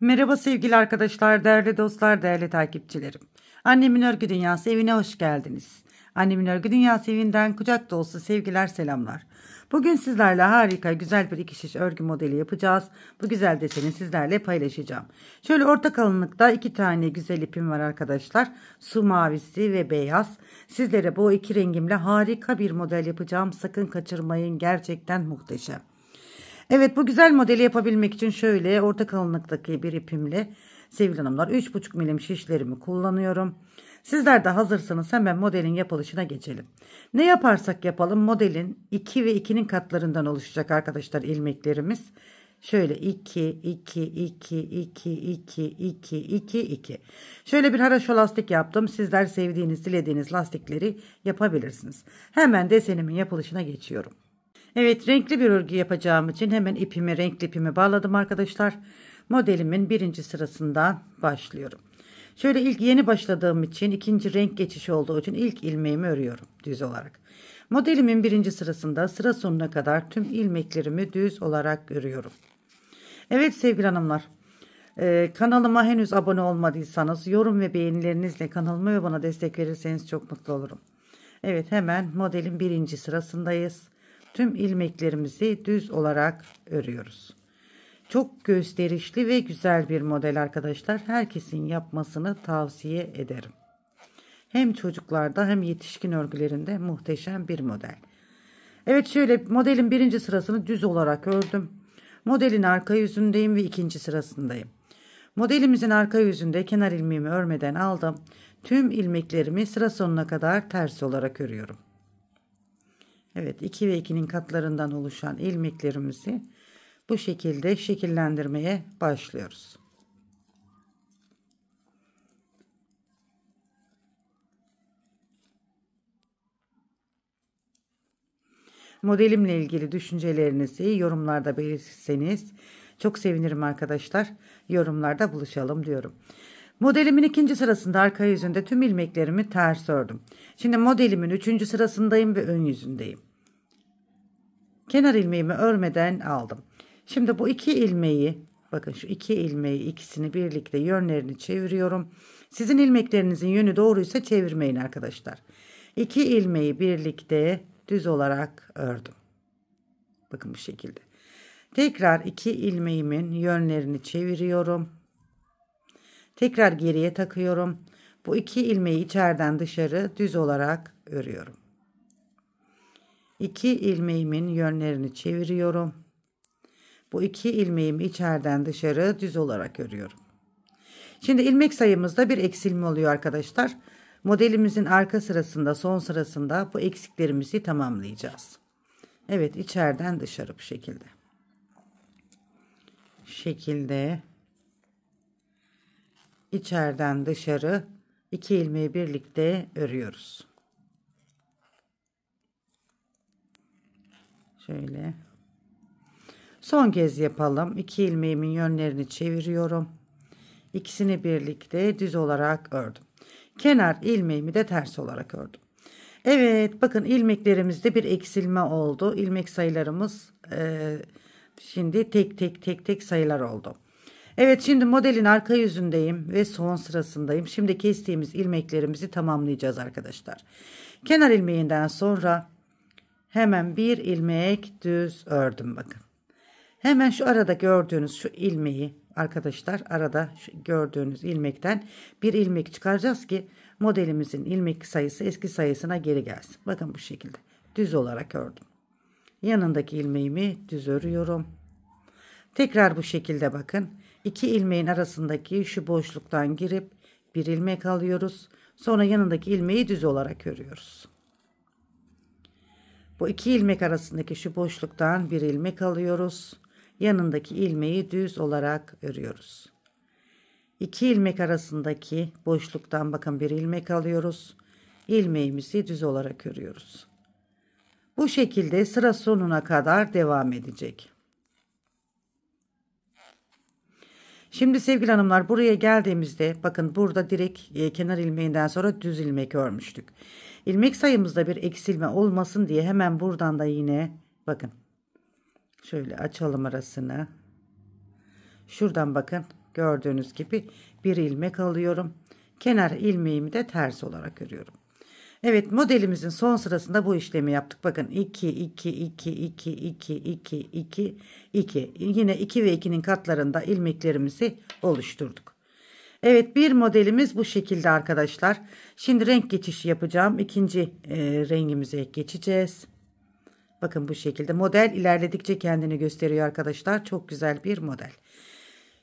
Merhaba sevgili arkadaşlar, değerli dostlar, değerli takipçilerim. Annemin Örgü Dünyası evine hoş geldiniz. Annemin Örgü Dünyası evinden kucak dolusu sevgiler, selamlar. Bugün sizlerle harika, güzel bir iki şiş örgü modeli yapacağız. Bu güzel deseni sizlerle paylaşacağım. Şöyle orta kalınlıkta iki tane güzel ipim var arkadaşlar. Su mavisi ve beyaz. Sizlere bu iki rengimle harika bir model yapacağım. Sakın kaçırmayın, gerçekten muhteşem. Evet, bu güzel modeli yapabilmek için şöyle orta kalınlıktaki bir ipimle sevgili hanımlar 3,5 milim şişlerimi kullanıyorum. Sizler de hazırsanız hemen modelin yapılışına geçelim. Ne yaparsak yapalım modelin 2 ve 2'nin katlarından oluşacak arkadaşlar ilmeklerimiz. Şöyle 2, 2, 2, 2, 2, 2, 2, 2. Şöyle bir haraşo lastik yaptım. Sizler sevdiğiniz, dilediğiniz lastikleri yapabilirsiniz. Hemen desenimin yapılışına geçiyorum. Evet, renkli bir örgü yapacağım için hemen renkli ipimi bağladım arkadaşlar. Modelimin birinci sırasından başlıyorum. Şöyle ilk yeni başladığım için ikinci renk geçişi olduğu için ilk ilmeğimi örüyorum düz olarak. Modelimin birinci sırasında sıra sonuna kadar tüm ilmeklerimi düz olarak örüyorum. Evet sevgili hanımlar, kanalıma henüz abone olmadıysanız yorum ve beğenilerinizle kanalıma ve bana destek verirseniz çok mutlu olurum. Evet, hemen modelin birinci sırasındayız. Tüm ilmeklerimizi düz olarak örüyoruz. Çok gösterişli ve güzel bir model arkadaşlar. Herkesin yapmasını tavsiye ederim. Hem çocuklarda hem yetişkin örgülerinde muhteşem bir model. Evet, şöyle modelin birinci sırasını düz olarak ördüm. Modelin arka yüzündeyim ve ikinci sırasındayım. Modelimizin arka yüzünde kenar ilmeğimi örmeden aldım. Tüm ilmeklerimi sıra sonuna kadar ters olarak örüyorum. Evet, 2 ve 2'nin katlarından oluşan ilmeklerimizi bu şekilde şekillendirmeye başlıyoruz. Modelimle ilgili düşüncelerinizi yorumlarda belirtirseniz çok sevinirim arkadaşlar. Yorumlarda buluşalım diyorum. Modelimin ikinci sırasında arka yüzünde tüm ilmeklerimi ters ördüm. Şimdi modelimin üçüncü sırasındayım ve ön yüzündeyim. Kenar ilmeğimi örmeden aldım. Şimdi bu iki ilmeği, bakın şu iki ilmeği, ikisini birlikte yönlerini çeviriyorum. Sizin ilmeklerinizin yönü doğruysa çevirmeyin arkadaşlar. İki ilmeği birlikte düz olarak ördüm. Bakın bu şekilde. Tekrar iki ilmeğimin yönlerini çeviriyorum. Tekrar geriye takıyorum. Bu iki ilmeği içeriden dışarı düz olarak örüyorum. İki ilmeğimin yönlerini çeviriyorum. Bu iki ilmeğimi içeriden dışarı düz olarak örüyorum. Şimdi ilmek sayımızda bir eksilme oluyor arkadaşlar. Modelimizin arka sırasında, son sırasında bu eksiklerimizi tamamlayacağız. Evet, içeriden dışarı bu şekilde. Şekilde içeriden dışarı iki ilmeği birlikte örüyoruz. Şöyle. Son kez yapalım. İki ilmeğimin yönlerini çeviriyorum. İkisini birlikte düz olarak ördüm. Kenar ilmeğimi de ters olarak ördüm. Evet, bakın ilmeklerimizde bir eksilme oldu. İlmek sayılarımız şimdi tek sayılar oldu. Evet, şimdi modelin arka yüzündeyim ve son sırasındayım. Şimdi kestiğimiz ilmeklerimizi tamamlayacağız arkadaşlar. Kenar ilmeğinden sonra hemen bir ilmek düz ördüm bakın. Hemen şu arada gördüğünüz şu ilmeği arkadaşlar, arada gördüğünüz ilmekten bir ilmek çıkaracağız ki modelimizin ilmek sayısı eski sayısına geri gelsin. Bakın bu şekilde düz olarak ördüm. Yanındaki ilmeğimi düz örüyorum. Tekrar bu şekilde bakın. İki ilmeğin arasındaki şu boşluktan girip bir ilmek alıyoruz. Sonra yanındaki ilmeği düz olarak örüyoruz. Bu iki ilmek arasındaki şu boşluktan bir ilmek alıyoruz. Yanındaki ilmeği düz olarak örüyoruz. İki ilmek arasındaki boşluktan bakın bir ilmek alıyoruz. İlmeğimizi düz olarak örüyoruz. Bu şekilde sıra sonuna kadar devam edecek. Şimdi sevgili hanımlar, buraya geldiğimizde bakın burada direkt kenar ilmeğinden sonra düz ilmek örmüştük. İlmek sayımızda bir eksilme olmasın diye hemen buradan da yine bakın şöyle açalım arasını. Şuradan bakın Gördüğünüz gibi bir ilmek alıyorum. Kenar ilmeğimi de ters olarak örüyorum. Evet, modelimizin son sırasında bu işlemi yaptık. Bakın 2 2 2 2 2 2 2 2. Yine 2 ve 2'nin katlarında ilmeklerimizi oluşturduk. Evet, bir modelimiz bu şekilde arkadaşlar. Şimdi renk geçişi yapacağım. İkinci rengimize geçeceğiz. Bakın bu şekilde model ilerledikçe kendini gösteriyor arkadaşlar. Çok güzel bir model.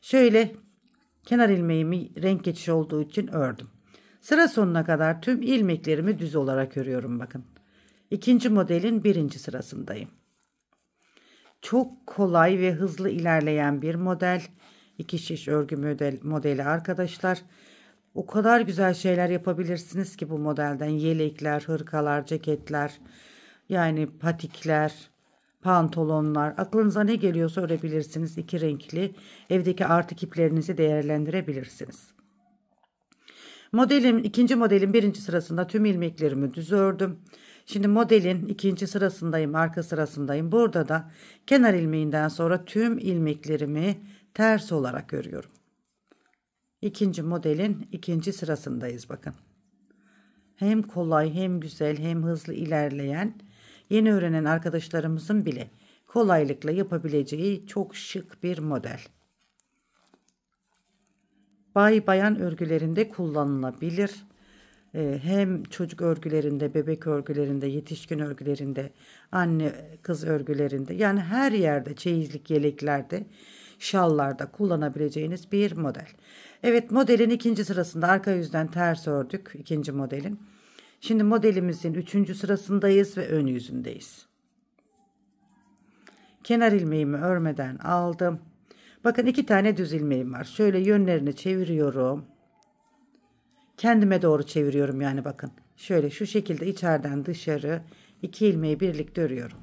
Şöyle kenar ilmeğimi renk geçişi olduğu için ördüm. Sıra sonuna kadar tüm ilmeklerimi düz olarak örüyorum bakın. İkinci modelin birinci sırasındayım. Çok kolay ve hızlı ilerleyen bir model. 2 şiş örgü modeli arkadaşlar. O kadar güzel şeyler yapabilirsiniz ki bu modelden. Yelekler, hırkalar, ceketler, yani patikler, pantolonlar. Aklınıza ne geliyorsa örebilirsiniz. 2 renkli evdeki artık iplerinizi değerlendirebilirsiniz. İkinci modelin birinci sırasında tüm ilmeklerimi düz ördüm. Şimdi modelin ikinci sırasındayım, arka sırasındayım. Burada da kenar ilmeğinden sonra tüm ilmeklerimi ters olarak örüyorum. İkinci modelin ikinci sırasındayız bakın. Hem kolay hem güzel hem hızlı ilerleyen, yeni öğrenen arkadaşlarımızın bile kolaylıkla yapabileceği çok şık bir model. Bayan örgülerinde kullanılabilir. Hem çocuk örgülerinde, bebek örgülerinde, yetişkin örgülerinde, anne kız örgülerinde, yani her yerde, çeyizlik yeleklerde, şallarda kullanabileceğiniz bir model. Evet, modelin ikinci sırasında arka yüzden ters ördük ikinci modelin. Şimdi modelimizin üçüncü sırasındayız ve ön yüzündeyiz. Kenar ilmeğimi örmeden aldım. Bakın 2 tane düz ilmeğim var. Şöyle yönlerini çeviriyorum. Kendime doğru çeviriyorum yani bakın. Şöyle şu şekilde içeriden dışarı 2 ilmeği birlikte örüyorum.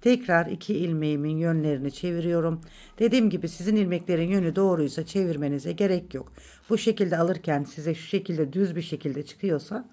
Tekrar 2 ilmeğimin yönlerini çeviriyorum. Dediğim gibi sizin ilmeklerin yönü doğruysa çevirmenize gerek yok. Bu şekilde alırken size şu şekilde düz bir şekilde çıkıyorsa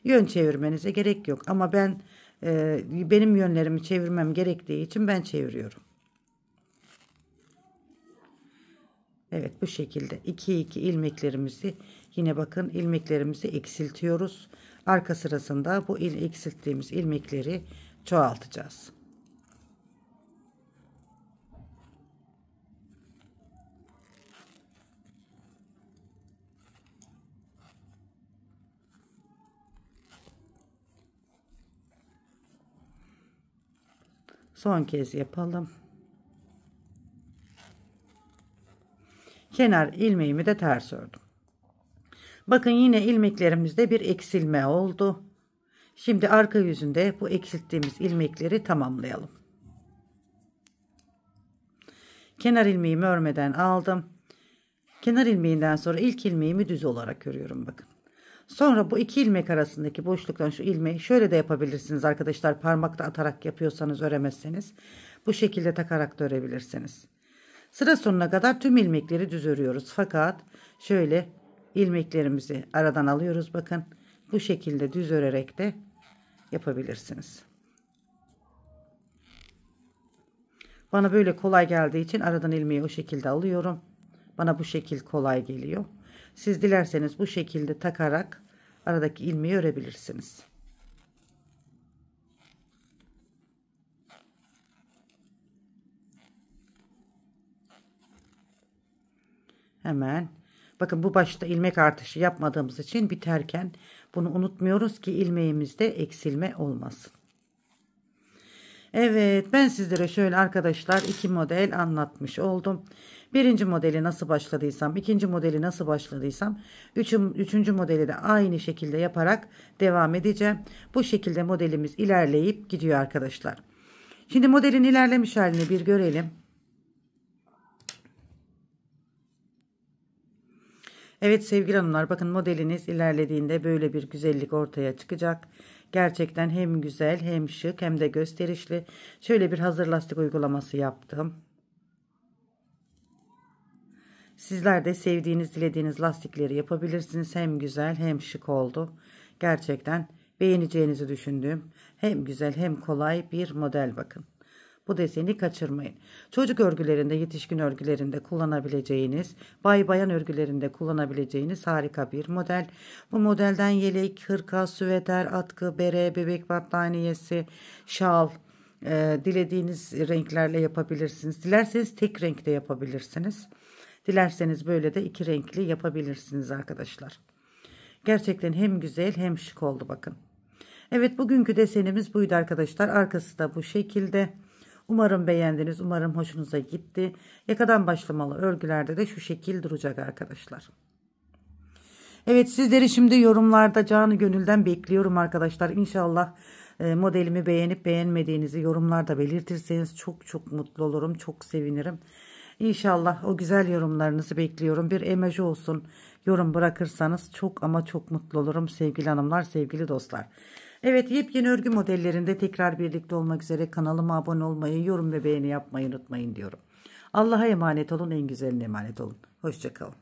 yön çevirmenize gerek yok. Ama benim yönlerimi çevirmem gerektiği için ben çeviriyorum. Evet, bu şekilde 2 ilmeklerimizi yine bakın ilmeklerimizi eksiltiyoruz. Arka sırasında bu eksilttiğimiz ilmekleri çoğaltacağız. Son kez yapalım. Kenar ilmeğimi de ters ördüm. Bakın yine ilmeklerimizde bir eksilme oldu. Şimdi arka yüzünde bu eksilttiğimiz ilmekleri tamamlayalım. Kenar ilmeğimi örmeden aldım. Kenar ilmeğinden sonra ilk ilmeğimi düz olarak örüyorum bakın. Sonra bu 2 ilmek arasındaki boşluktan şu ilmeği şöyle de yapabilirsiniz arkadaşlar. Parmakla atarak yapıyorsanız, öremezseniz bu şekilde takarak da örebilirsiniz. Sıra sonuna kadar tüm ilmekleri düz örüyoruz. Fakat şöyle ilmeklerimizi aradan alıyoruz bakın. Bu şekilde düz örerek de yapabilirsiniz. Bana böyle kolay geldiği için aradan ilmeği o şekilde alıyorum. Bana bu şekil kolay geliyor. Siz dilerseniz bu şekilde takarak aradaki ilmeği örebilirsiniz. Hemen bakın, bu başta ilmek artışı yapmadığımız için biterken bunu unutmuyoruz ki ilmeğimizde eksilme olmasın. Evet, ben sizlere şöyle arkadaşlar 2 model anlatmış oldum. Birinci modeli nasıl başladıysam, ikinci modeli nasıl başladıysam, üçüncü modeli de aynı şekilde yaparak devam edeceğim. Bu şekilde modelimiz ilerleyip gidiyor arkadaşlar. Şimdi modelin ilerlemiş halini bir görelim. Evet sevgili hanımlar, bakın modeliniz ilerlediğinde böyle bir güzellik ortaya çıkacak. Gerçekten hem güzel hem şık hem de gösterişli. Şöyle bir hazır lastik uygulaması yaptım. Sizler de sevdiğiniz, dilediğiniz lastikleri yapabilirsiniz. Hem güzel hem şık oldu. Gerçekten beğeneceğinizi düşündüğüm hem güzel hem kolay bir model bakın. Bu deseni kaçırmayın. Çocuk örgülerinde, yetişkin örgülerinde kullanabileceğiniz, bayan örgülerinde kullanabileceğiniz harika bir model. Bu modelden yelek, hırka, süveter, atkı, bere, bebek battaniyesi, şal, dilediğiniz renklerle yapabilirsiniz. Dilerseniz tek renkte yapabilirsiniz. Dilerseniz böyle de iki renkli yapabilirsiniz arkadaşlar. Gerçekten hem güzel hem şık oldu bakın. Evet, bugünkü desenimiz buydu arkadaşlar. Arkası da bu şekilde. Umarım beğendiniz. Umarım hoşunuza gitti. Yakadan başlamalı örgülerde de şu şekil duracak arkadaşlar. Evet, sizleri şimdi yorumlarda canı gönülden bekliyorum arkadaşlar. İnşallah modelimi beğenip beğenmediğinizi yorumlarda belirtirseniz çok çok mutlu olurum. Çok sevinirim. İnşallah o güzel yorumlarınızı bekliyorum. Bir emoji olsun yorum bırakırsanız çok ama çok mutlu olurum sevgili hanımlar, sevgili dostlar. Evet, yepyeni örgü modellerinde tekrar birlikte olmak üzere kanalıma abone olmayı, yorum ve beğeni yapmayı unutmayın diyorum. Allah'a emanet olun, en güzeline emanet olun. Hoşça kalın.